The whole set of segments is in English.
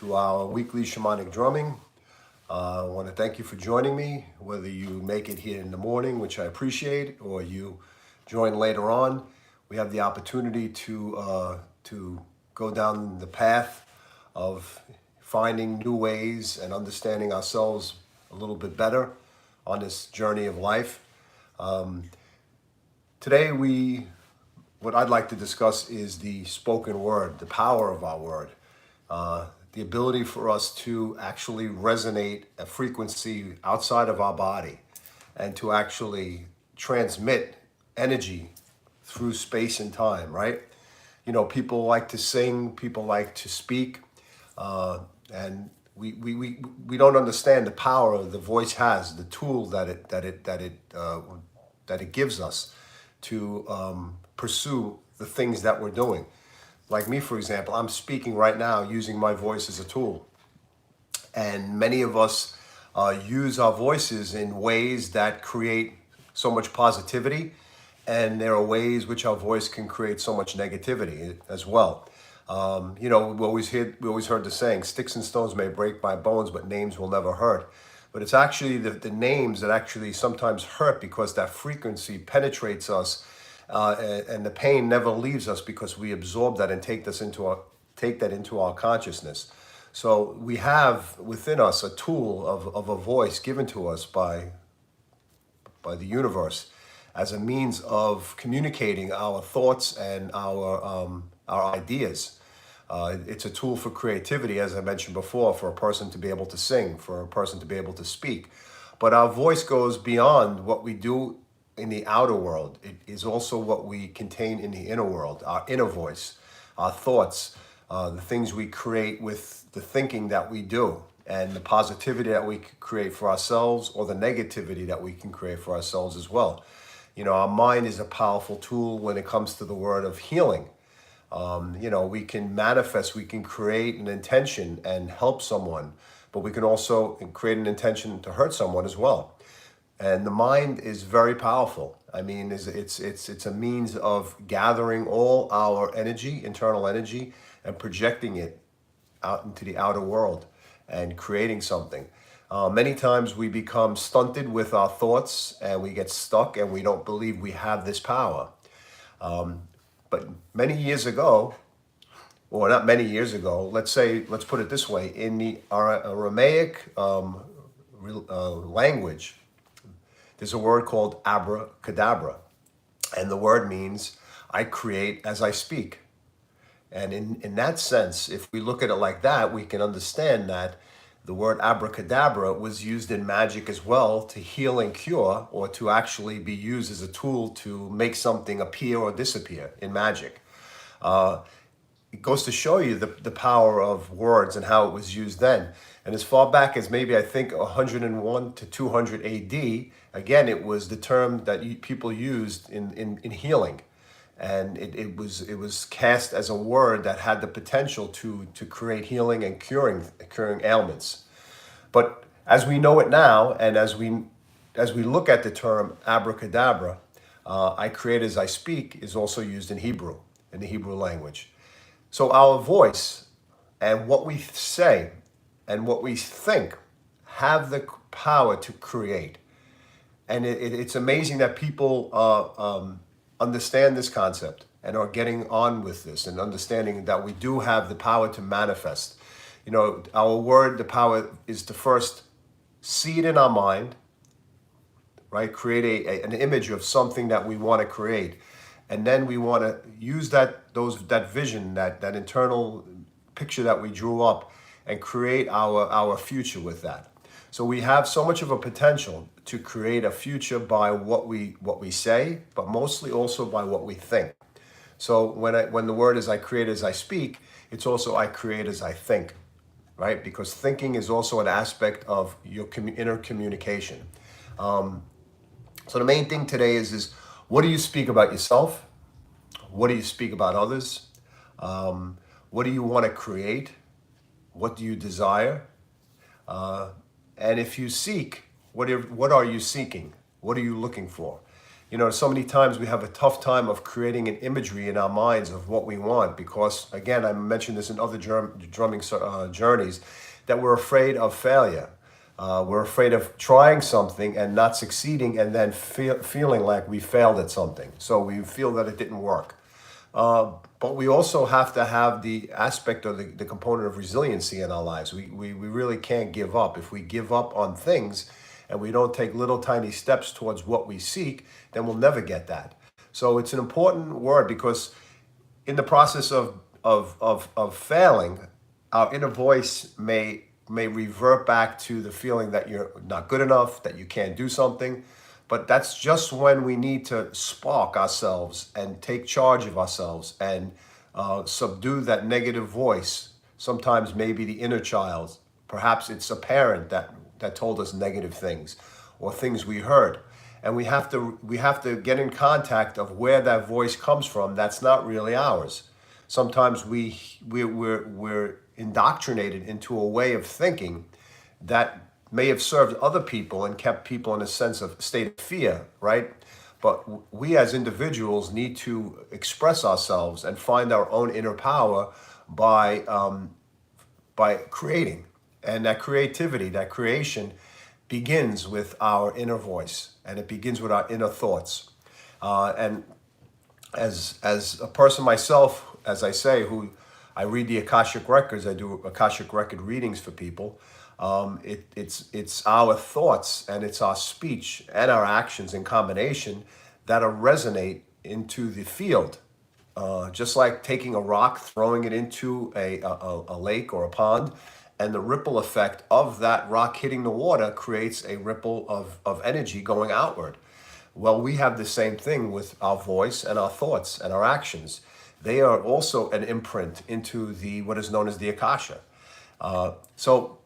to our weekly shamanic drumming. I want to thank you for joining me, whether you make it here in the morning, which I appreciate, or you join later on. We have the opportunity to go down the path of finding new ways and understanding ourselves a little bit better on this journey of life. Today, what I'd like to discuss is the spoken word, the power of our word, the ability for us to actually resonate a frequency outside of our body and to actually transmit energy through space and time, right? You know, people like to sing, people like to speak, and we don't understand the power the voice has, the tool that it gives us to pursue the things that we're doing. Like me, for example, I'm speaking right now using my voice as a tool. And many of us use our voices in ways that create so much positivity. And there are ways which our voice can create so much negativity as well. We always heard the saying, sticks and stones may break my bones, but names will never hurt. But it's actually the names that actually sometimes hurt because that frequency penetrates us, and the pain never leaves us because we absorb that and take that into our consciousness. So we have within us a tool of a voice given to us by the universe as a means of communicating our thoughts and our ideas. It's a tool for creativity, as I mentioned before, for a person to be able to sing, for a person to be able to speak. But our voice goes beyond what we do in the outer world. It is also what we contain in the inner world, our inner voice, our thoughts, the things we create with the thinking that we do, and the positivity that we can create for ourselves or the negativity that we can create for ourselves as well. You know, our mind is a powerful tool when it comes to the word of healing. We can manifest, we can create an intention and help someone, but we can also create an intention to hurt someone as well. And the mind is very powerful. I mean, it's a means of gathering all our energy, internal energy, and projecting it out into the outer world and creating something. Many times we become stunted with our thoughts and we get stuck and we don't believe we have this power. But many years ago, or not many years ago, let's put it this way, in the Aramaic language, there's a word called abracadabra. And the word means, I create as I speak. And in that sense, if we look at it like that, we can understand that the word abracadabra was used in magic as well to heal and cure, or to actually be used as a tool to make something appear or disappear in magic. It goes to show you the power of words and how it was used then. And as far back as maybe I think 101 to 200 AD, again, it was the term that people used in healing. And it was cast as a word that had the potential to create healing and curing ailments. But as we know it now, and as we look at the term abracadabra, I create as I speak is also used in the Hebrew language. So our voice and what we say and what we think have the power to create. And it's amazing that people understand this concept and are getting on with this and understanding that we do have the power to manifest. You know, our word, the power is to first see it in our mind, right? Create an image of something that we want to create. And then we want to use that vision, that internal picture that we drew up, and create our future with that. So we have so much of a potential to create a future by what we say, but mostly also by what we think. So when the word is I create as I speak, it's also I create as I think, right? Because thinking is also an aspect of your inner communication. So the main thing today is what do you speak about yourself? What do you speak about others? What do you want to create? What do you desire? And if you seek, what are you seeking? What are you looking for? You know, so many times we have a tough time of creating an imagery in our minds of what we want because, again, I mentioned this in other drumming journeys, that we're afraid of failure. We're afraid of trying something and not succeeding and then feeling like we failed at something. So we feel that it didn't work. But we also have to have the aspect or the component of resiliency in our lives. We really can't give up. If we give up on things and we don't take little tiny steps towards what we seek, then we'll never get that. So it's an important word because in the process of failing, our inner voice may revert back to the feeling that you're not good enough, that you can't do something. But that's just when we need to spark ourselves and take charge of ourselves and subdue that negative voice. Sometimes maybe the inner child, perhaps it's a parent that told us negative things or things we heard. And we have to get in contact of where that voice comes from. That's not really ours. Sometimes we're indoctrinated into a way of thinking that may have served other people and kept people in a sense of state of fear, right? But we as individuals need to express ourselves and find our own inner power by creating. And that creativity, that creation begins with our inner voice and it begins with our inner thoughts. And as a person myself, as I say, who I read the Akashic Records, I do Akashic Record readings for people. It's our thoughts and it's our speech and our actions in combination that resonate into the field. Just like taking a rock, throwing it into a lake or a pond, and the ripple effect of that rock hitting the water creates a ripple of energy going outward. Well, we have the same thing with our voice and our thoughts and our actions. They are also an imprint into what is known as the Akasha. So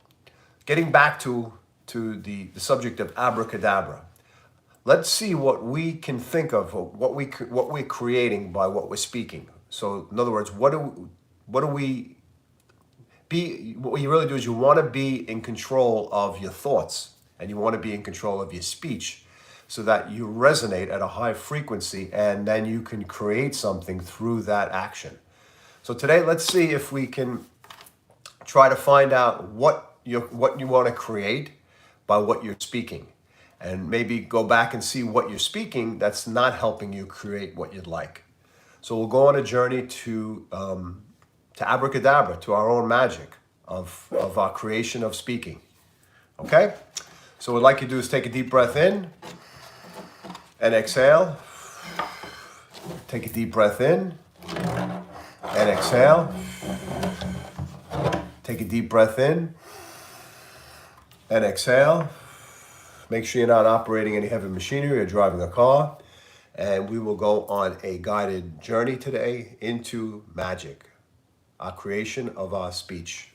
getting back to the subject of abracadabra, let's see what we can think of, what we're creating by what we're speaking. So in other words, what you really do is you want to be in control of your thoughts and you want to be in control of your speech so that you resonate at a high frequency and then you can create something through that action. So today, let's see if we can try to find out what you want to create by what you're speaking, and maybe go back and see what you're speaking that's not helping you create what you'd like. So we'll go on a journey to abracadabra, to our own magic of our creation of speaking. Okay? So what I'd like you to do is take a deep breath in and exhale. Take a deep breath in and exhale. Take a deep breath in and exhale. Make sure you're not operating any heavy machinery or driving a car. And we will go on a guided journey today into magic, our creation of our speech.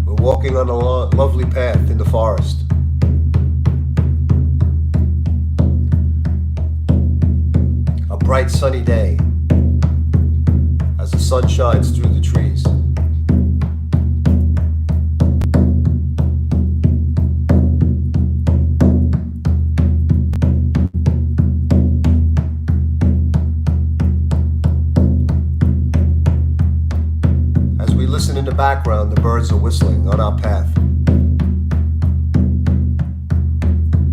We're walking on a lovely path in the forest. Bright sunny day as the sun shines through the trees. As we listen in the background, the birds are whistling on our path,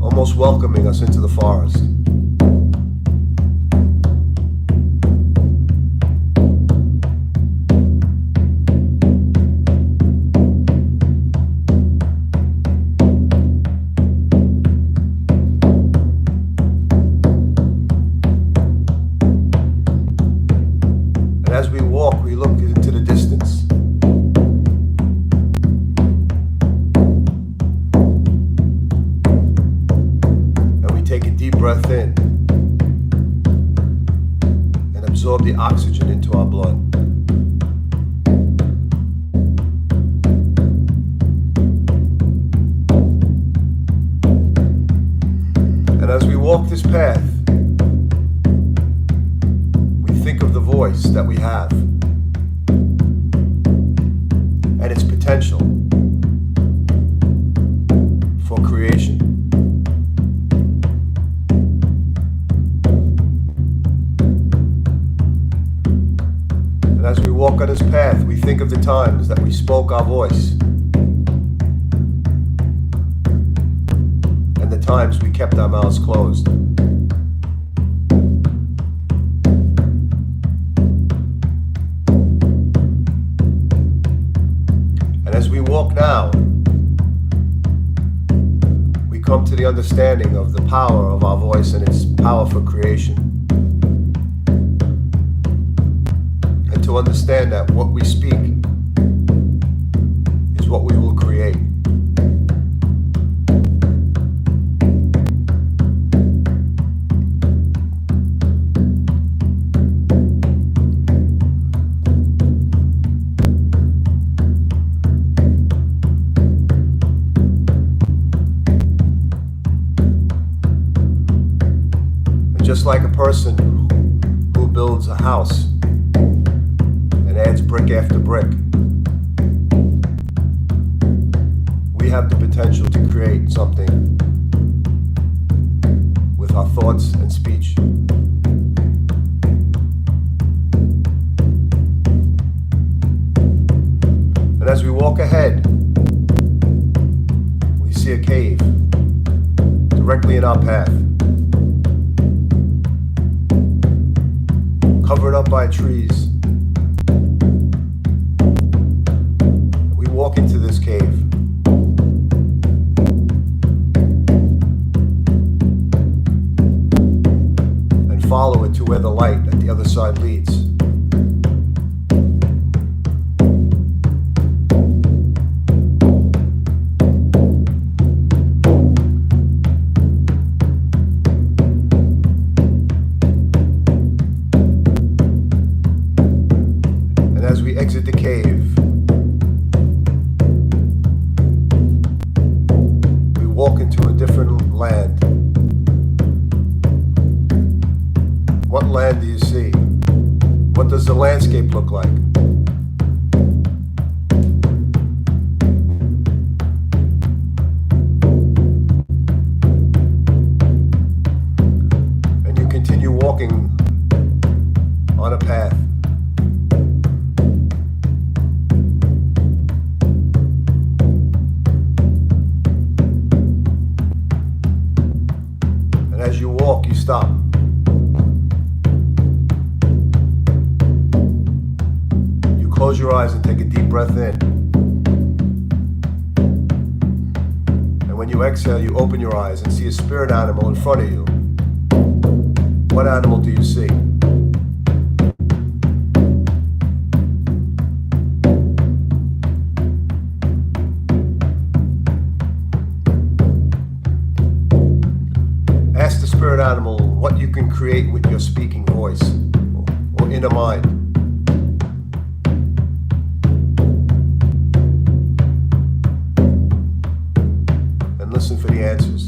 almost welcoming us into the forest. As we walk, we look into the distance. And we take a deep breath in and absorb the oxygen into our blood. And as we walk this path, voice that we have and its potential for creation. And as we walk on this path, we think of the times that we spoke our voice and the times we kept our mouths closed. And as we walk now, we come to the understanding of the power of our voice and its power for creation. And to understand that what we speak is what we will create. Just like a person who builds a house and adds brick after brick, we have the potential to create something with our thoughts and speech. And as we walk ahead, we see a cave directly in our path, covered up by trees. We walk into this cave. And follow it to where the light at the other side leads. As we exit the cave, we walk into a different land. What land do you see? What does the landscape look like? And you continue walking on a path. As you walk, you stop. You close your eyes and take a deep breath in. And when you exhale, you open your eyes and see a spirit animal in front of you. What animal do you see? Ask the spirit animal what you can create with your speaking voice or inner mind. And listen for the answers.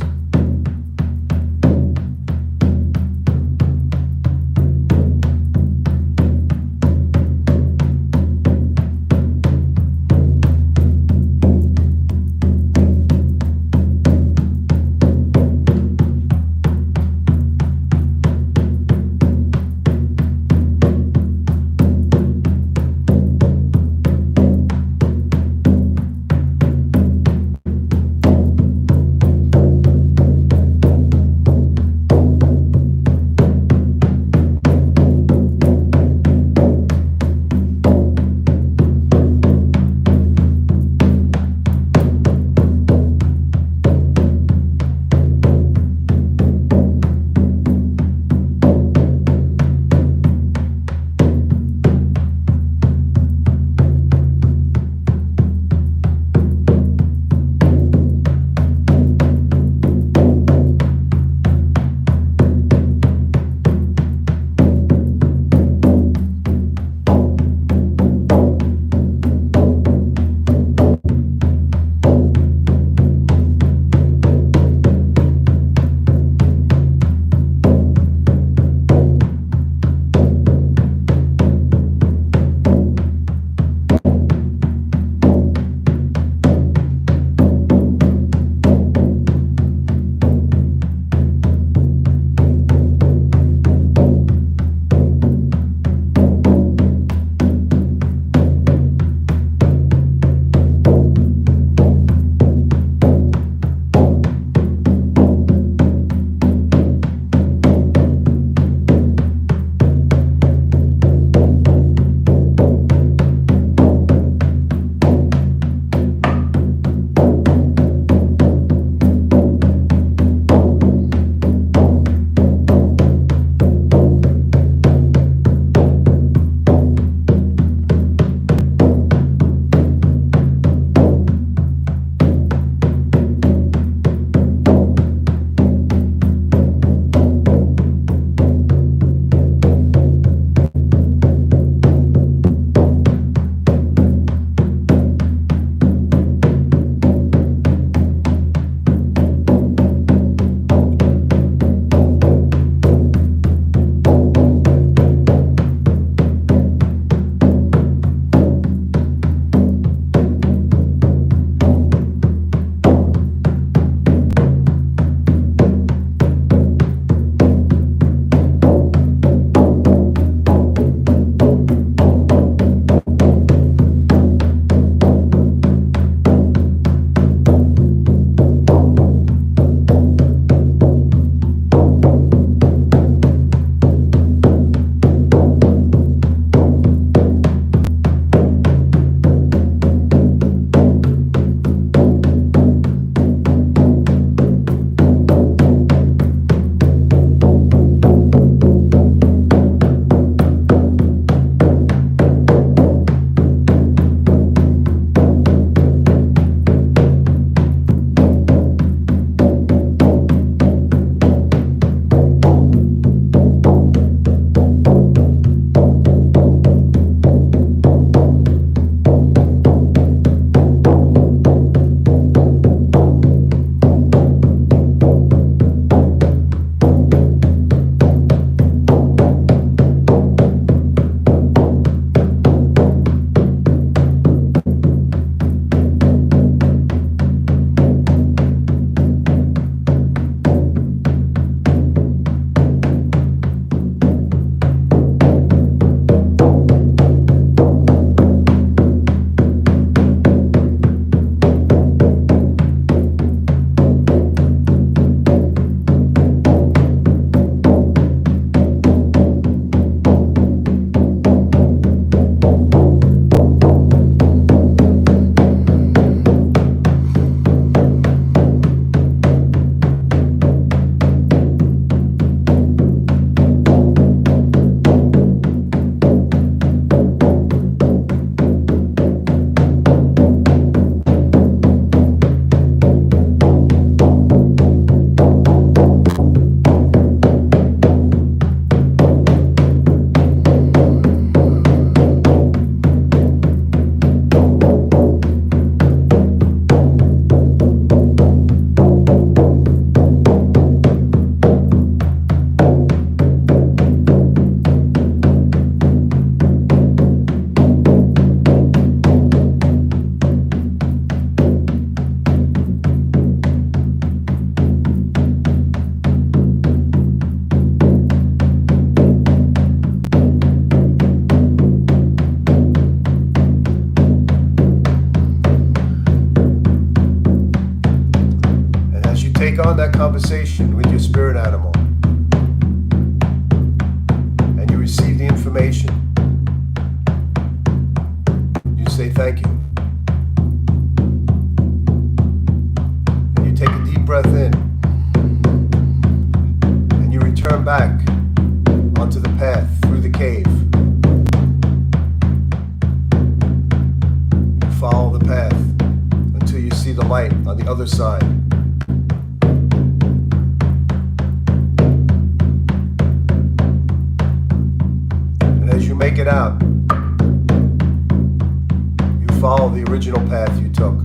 take on that conversation with your spirit animal and you receive the information, you say thank you. And you take a deep breath in and you return back onto the path through the cave. You follow the path until you see the light on the other side. And as you make it out, you follow the original path you took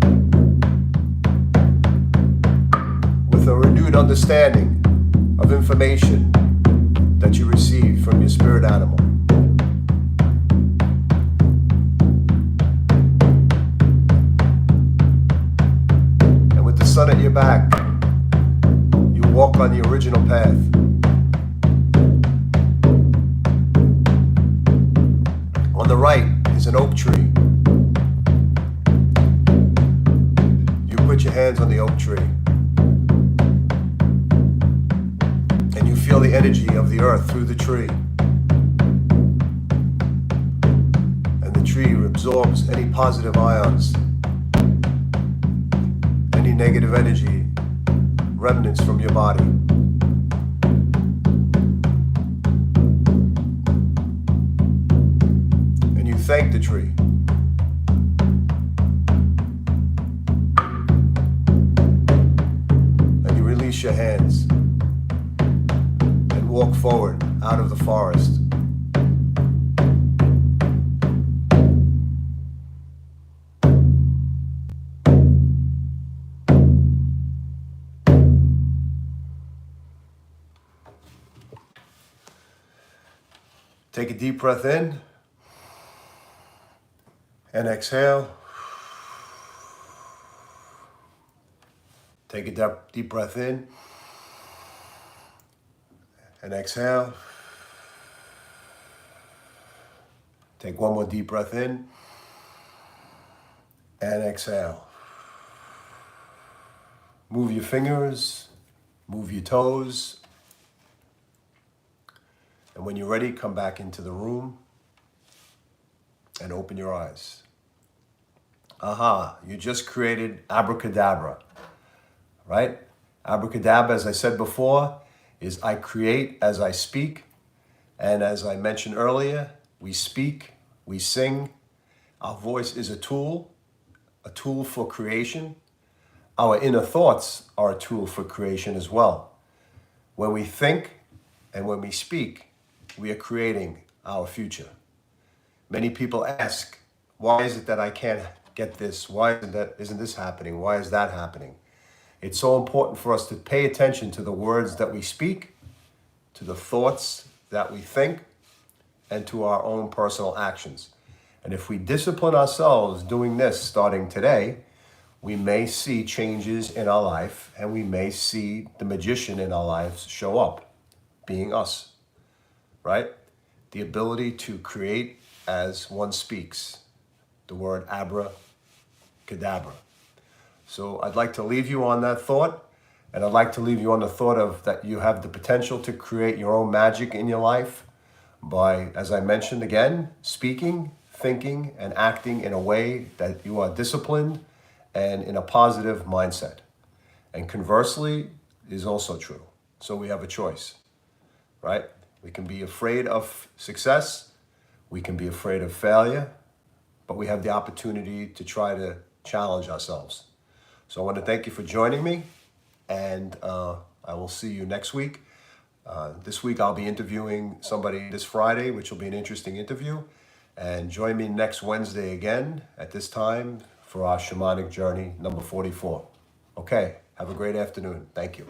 with a renewed understanding of information that you receive from your spirit animal. And with the sun at your back, you walk on the original path. On the right is an oak tree. You put your hands on the oak tree. Feel the energy of the earth through the tree. And the tree absorbs any positive ions, any negative energy, remnants from your body. And you thank the tree. And you release your hands. Walk forward out of the forest. Take a deep breath in and exhale. Take a deep breath in and exhale. Take one more deep breath in and exhale. Move your fingers, move your toes. And when you're ready, come back into the room and open your eyes. Aha, you just created abracadabra, right? Abracadabra, as I said before, is I create as I speak. And as I mentioned earlier, we speak, we sing. Our voice is a tool for creation. Our inner thoughts are a tool for creation as well. When we think and when we speak, we are creating our future. Many people ask, why is it that I can't get this? Why isn't this happening? Why is that happening? It's so important for us to pay attention to the words that we speak, to the thoughts that we think, and to our own personal actions. And if we discipline ourselves doing this starting today, we may see changes in our life and we may see the magician in our lives show up, being us, right? The ability to create as one speaks, the word abracadabra. So I'd like to leave you on that thought, and I'd like to leave you on the thought of that you have the potential to create your own magic in your life by, as I mentioned again, speaking, thinking, and acting in a way that you are disciplined and in a positive mindset. And conversely is also true. So we have a choice, right? We can be afraid of success, we can be afraid of failure, but we have the opportunity to try to challenge ourselves. So I want to thank you for joining me, and I will see you next week. This week I'll be interviewing somebody this Friday, which will be an interesting interview. And join me next Wednesday again at this time for our Shamanic Journey number 44. Okay, have a great afternoon. Thank you.